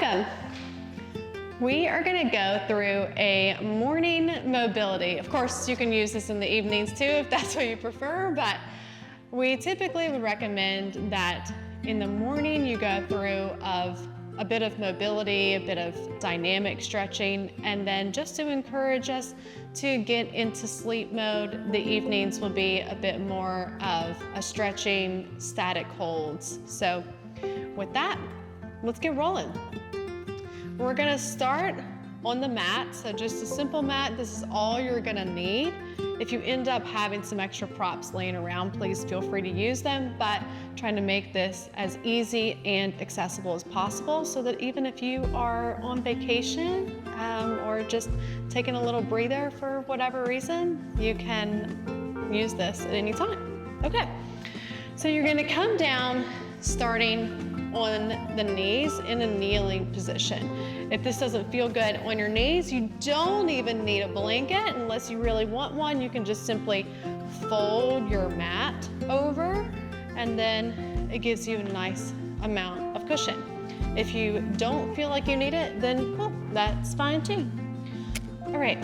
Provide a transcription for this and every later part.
Welcome. We are gonna go through a morning mobility. Of course, you can use this in the evenings too if that's what you prefer, but we typically would recommend that in the morning you go through a bit of mobility, a bit of dynamic stretching, and then just to encourage us to get into sleep mode, the evenings will be a bit more of a stretching, static holds. So with that, let's get rolling. We're gonna start on the mat, so just a simple mat. This is all you're gonna need. If you end up having some extra props laying around, please feel free to use them, but trying to make this as easy and accessible as possible so that even if you are on vacation or just taking a little breather for whatever reason, you can use this at any time. Okay, so you're gonna come down starting on the knees in a kneeling position. If this doesn't feel good on your knees, you don't even need a blanket unless you really want one. You can just simply fold your mat over and then it gives you a nice amount of cushion. If you don't feel like you need it, then well, that's fine too. All right,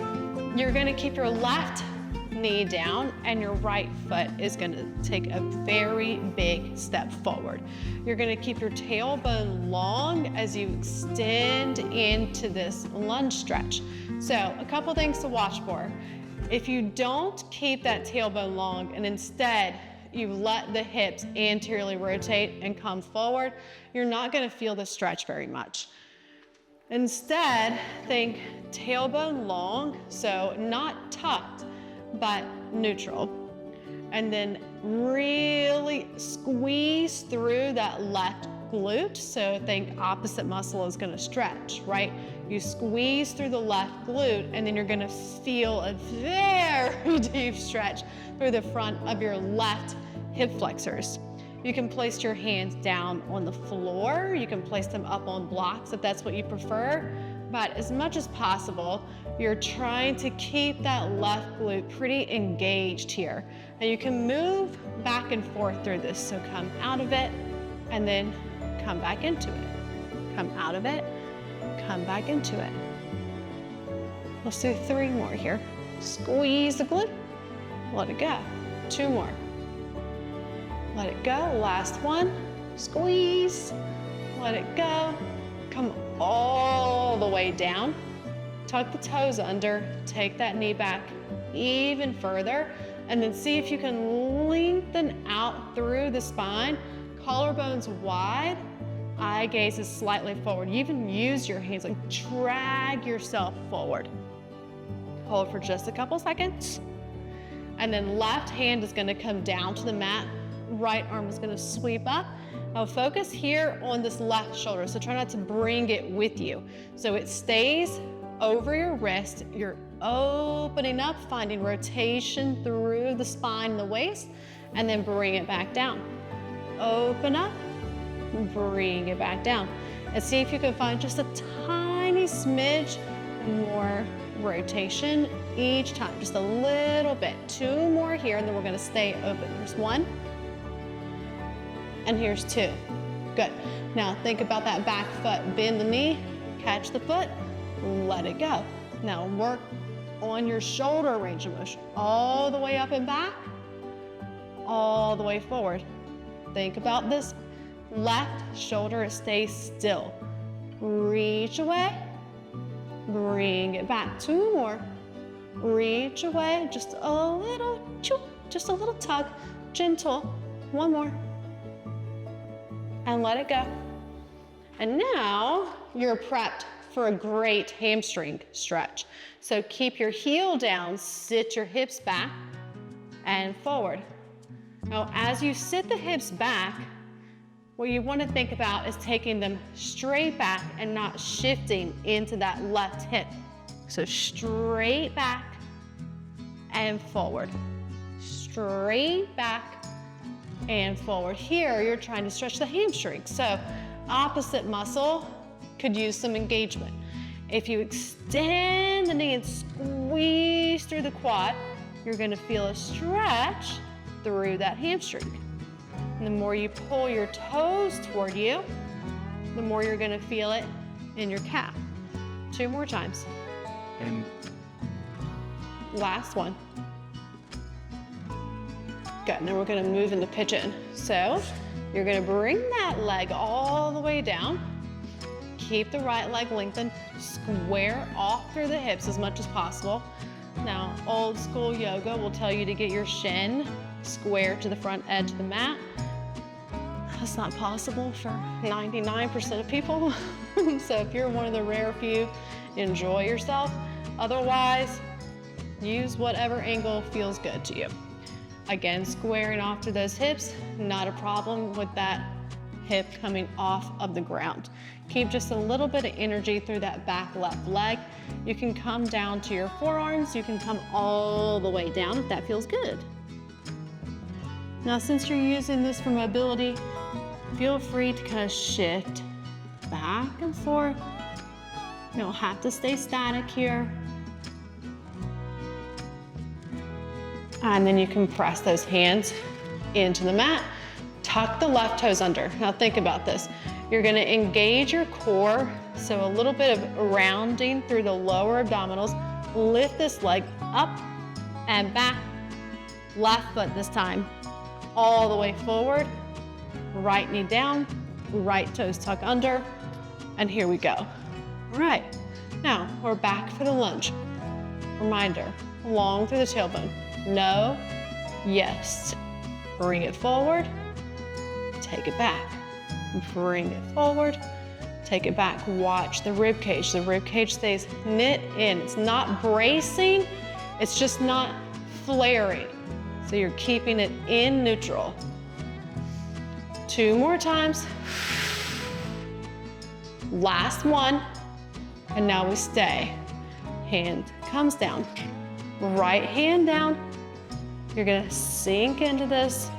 you're gonna keep your left knee down and your right foot is gonna take a very big step forward. You're gonna keep your tailbone long as you extend into this lunge stretch. So a couple things to watch for. If you don't keep that tailbone long and instead you let the hips anteriorly rotate and come forward, you're not gonna feel the stretch very much. Instead, think tailbone long, so not tucked, but neutral. And then really squeeze through that left glute. So think opposite muscle is gonna stretch, right? You squeeze through the left glute and then you're gonna feel a very deep stretch through the front of your left hip flexors. You can place your hands down on the floor. You can place them up on blocks if that's what you prefer. But as much as possible, you're trying to keep that left glute pretty engaged here. And you can move back and forth through this. So come out of it and then come back into it. Come out of it, come back into it. Let's do 3 more here. Squeeze the glute, let it go. 2 more. Let it go, last one. Squeeze, let it go. Come all the way down. Tuck the toes under, take that knee back even further, and then see if you can lengthen out through the spine. Collarbones wide, eye gaze is slightly forward. You even use your hands, like drag yourself forward. Hold for just a couple seconds. And then left hand is gonna come down to the mat. Right arm is gonna sweep up. Now focus here on this left shoulder, so try not to bring it with you. So it stays over your wrist, you're opening up, finding rotation through the spine and the waist, and then bring it back down. Open up, bring it back down. And see if you can find just a tiny smidge more rotation each time, just a little bit. 2 more here, and then we're gonna stay open. Here's 1. And here's 2. Good. Now think about that back foot. Bend the knee, catch the foot, let it go. Now work on your shoulder range of motion. All the way up and back, all the way forward. Think about this left shoulder, stay still. Reach away, bring it back. 2 more. Reach away, just a little tug, gentle. 1 more. And let it go. And now you're prepped for a great hamstring stretch. So keep your heel down, sit your hips back and forward. Now, as you sit the hips back, what you want to think about is taking them straight back and not shifting into that left hip. So straight back and forward. Straight back and forward. Here, you're trying to stretch the hamstring. So opposite muscle could use some engagement. If you extend the knee and squeeze through the quad, you're gonna feel a stretch through that hamstring. And the more you pull your toes toward you, the more you're gonna feel it in your calf. 2 more times. And Last one. Good, now we're gonna move into pigeon. So you're gonna bring that leg all the way down. Keep the right leg lengthened. Square off through the hips as much as possible. Now, old school yoga will tell you to get your shin square to the front edge of the mat. That's not possible for 99% of people. So if you're one of the rare few, enjoy yourself. Otherwise, use whatever angle feels good to you. Again, squaring off to those hips, not a problem with that hip coming off of the ground. Keep just a little bit of energy through that back left leg. You can come down to your forearms. You can come all the way down if that feels good. Now, since you're using this for mobility, feel free to kind of shift back and forth. You don't have to stay static here. And then you can press those hands into the mat. Tuck the left toes under. Now think about this. You're gonna engage your core, so a little bit of rounding through the lower abdominals. Lift this leg up and back. Left foot this time. All the way forward. Right knee down, right toes tuck under, and here we go. All right, now we're back for the lunge. Reminder, long through the tailbone. No, yes. Bring it forward, take it back. Bring it forward, take it back. Watch the rib cage. The rib cage stays knit in. It's not bracing, it's just not flaring. So you're keeping it in neutral. 2 more times. Last one. And now we stay. Hand comes down. Right hand down. You're gonna sink into this.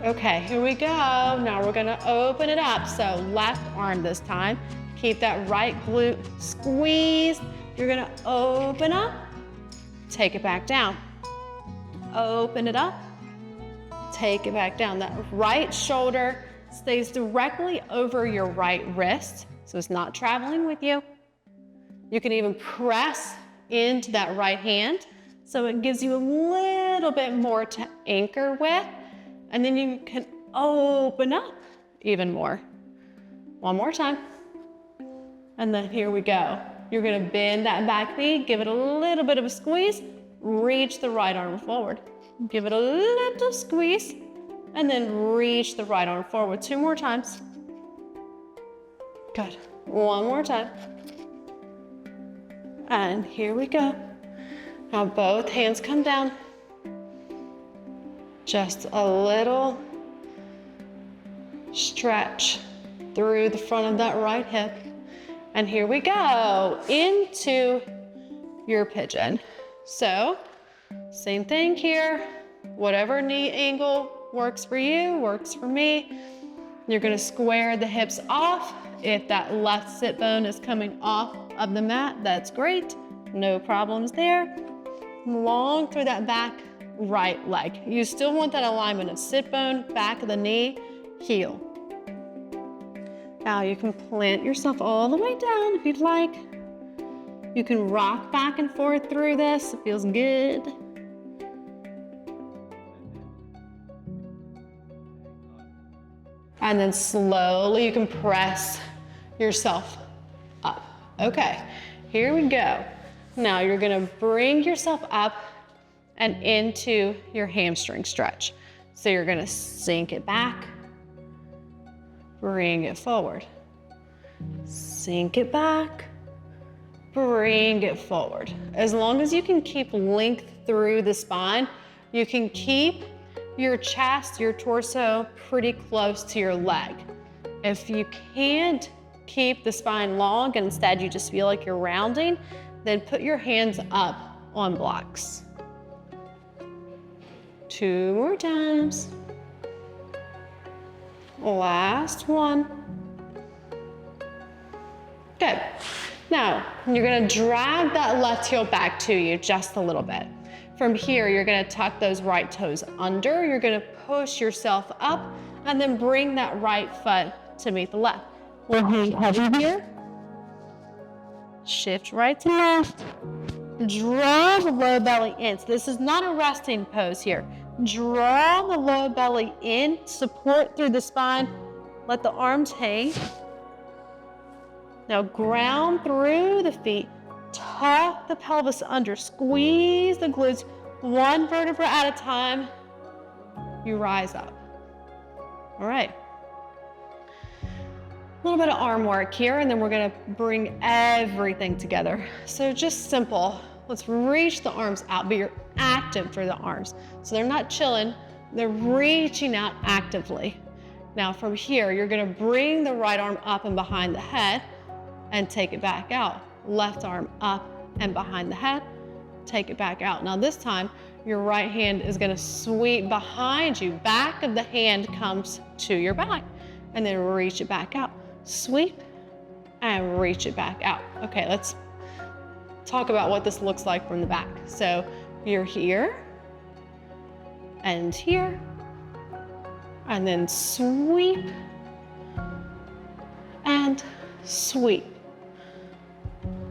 Okay, here we go. Now we're gonna open it up. So left arm this time. Keep that right glute squeezed. You're gonna open up. Take it back down. Open it up. Take it back down. That right shoulder stays directly over your right wrist, so it's not traveling with you. You can even press into that right hand, so it gives you a little bit more to anchor with, and then you can open up even more. One more time. And then here we go. You're gonna bend that back knee, give it a little bit of a squeeze, reach the right arm forward. Give it a little squeeze, and then reach the right arm forward. 2 more times. Good. 1 more time. And here we go. Now both hands come down. Just a little stretch through the front of that right hip. And here we go, into your pigeon. So, same thing here. Whatever knee angle works for you, works for me. You're gonna square the hips off. If that left sit bone is coming off of the mat, that's great. No problems there. Long through that back right leg. You still want that alignment of sit bone, back of the knee, heel. Now you can plant yourself all the way down if you'd like. You can rock back and forth through this. It feels good. And then slowly you can press yourself up. Okay, here we go. Now you're gonna bring yourself up and into your hamstring stretch. So you're gonna sink it back, bring it forward. Sink it back, bring it forward. As long as you can keep length through the spine, you can keep your chest, your torso pretty close to your leg. If you can't keep the spine long and instead you just feel like you're rounding, then put your hands up on blocks. 2 more times. Last one. Good. Now, you're gonna drag that left heel back to you just a little bit. From here, you're gonna tuck those right toes under. You're gonna push yourself up and then bring that right foot to meet the left. We'll hang heavy here. Shift right to left. Draw the low belly in. So this is not a resting pose here. Draw the low belly in, support through the spine. Let the arms hang. Now ground through the feet. Tuck the pelvis under. Squeeze the glutes. One vertebra at a time. You rise up. All right. A little bit of arm work here, and then we're gonna bring everything together. So just simple. Let's reach the arms out, but you're active through the arms. So they're not chilling, they're reaching out actively. Now from here, you're gonna bring the right arm up and behind the head and take it back out. Left arm up and behind the head, take it back out. Now this time, your right hand is gonna sweep behind you. Back of the hand comes to your back, and then reach it back out. Sweep and reach it back out. Okay, let's talk about what this looks like from the back. So you're here and here, and then sweep and sweep.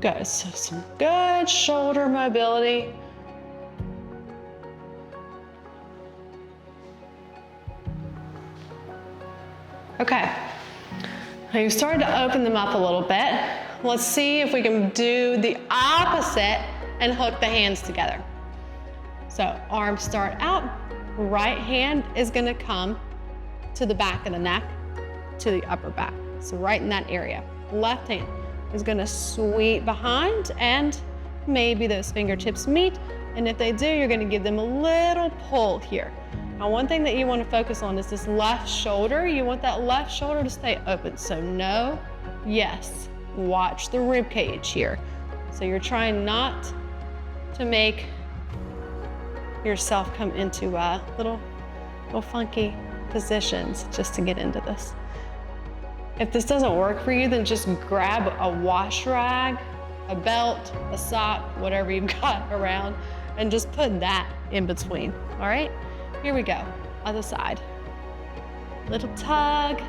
Good, so some good shoulder mobility. Okay, now you've started to open them up a little bit. Let's see if we can do the opposite and hook the hands together. So arms start out, right hand is gonna come to the back of the neck, to the upper back. So right in that area. Left hand is gonna sweep behind, and maybe those fingertips meet. And if they do, you're gonna give them a little pull here. Now, one thing that you wanna focus on is this left shoulder. You want that left shoulder to stay open. So no, yes. Watch the rib cage here. So you're trying not to make yourself come into little funky positions just to get into this. If this doesn't work for you, then just grab a wash rag, a belt, a sock, whatever you've got around, and just put that in between, all right? Here we go, other side. Little tug.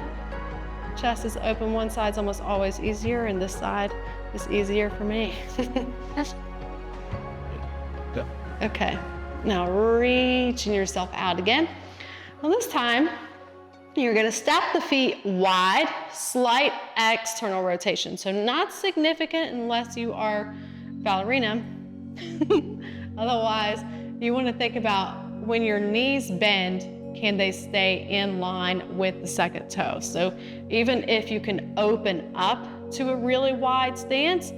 Chest is open, one side's almost always easier, and this side is easier for me. Okay, now reaching yourself out again. Well, this time, you're gonna step the feet wide, slight external rotation. So not significant unless you are ballerina. Otherwise, you wanna think about when your knees bend, can they stay in line with the second toe? So even if you can open up to a really wide stance,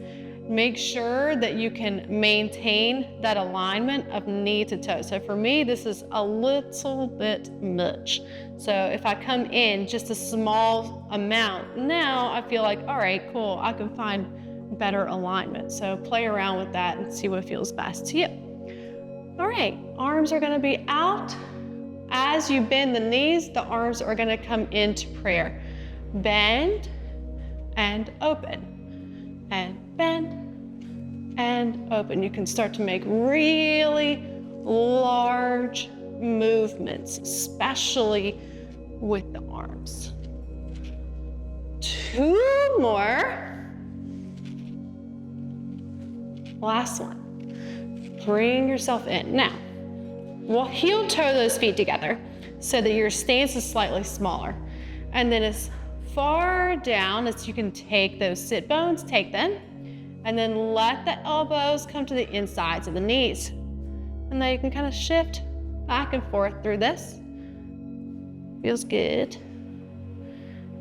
make sure that you can maintain that alignment of knee to toe. So for me, this is a little bit much. So if I come in just a small amount, now I feel like, all right, cool, I can find better alignment. So play around with that and see what feels best to you. All right, arms are gonna be out. As you bend the knees, the arms are gonna come into prayer. Bend and open, and bend and open. You can start to make really large movements, especially with the arms. 2 more. Last one. Bring yourself in. Now, we'll heel toe those feet together so that your stance is slightly smaller. And then as far down as you can take those sit bones, take them. And then let the elbows come to the insides of the knees. And now you can kind of shift back and forth through this. Feels good.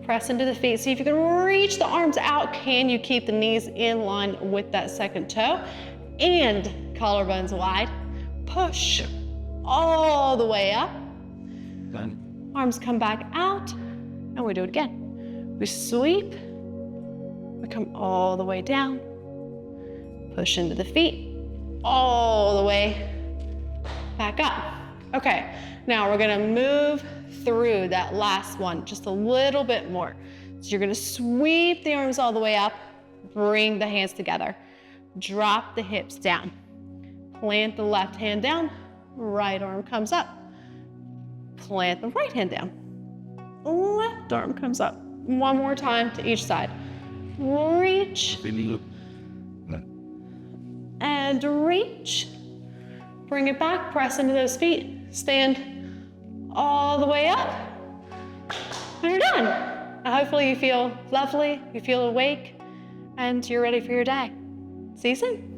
Press into the feet. See if you can reach the arms out. Can you keep the knees in line with that second toe? And collarbones wide. Push all the way up. Done. Arms come back out, and we do it again. We sweep, we come all the way down, push into the feet, all the way back up. Okay, now we're gonna move through that last one just a little bit more. So you're gonna sweep the arms all the way up, bring the hands together, drop the hips down, plant the left hand down, right arm comes up, plant the right hand down, left arm comes up, One more time to each side. Reach. And reach. Bring it back, press into those feet. Stand all the way up. And you're done. Hopefully you feel lovely, you feel awake, and you're ready for your day. See you soon.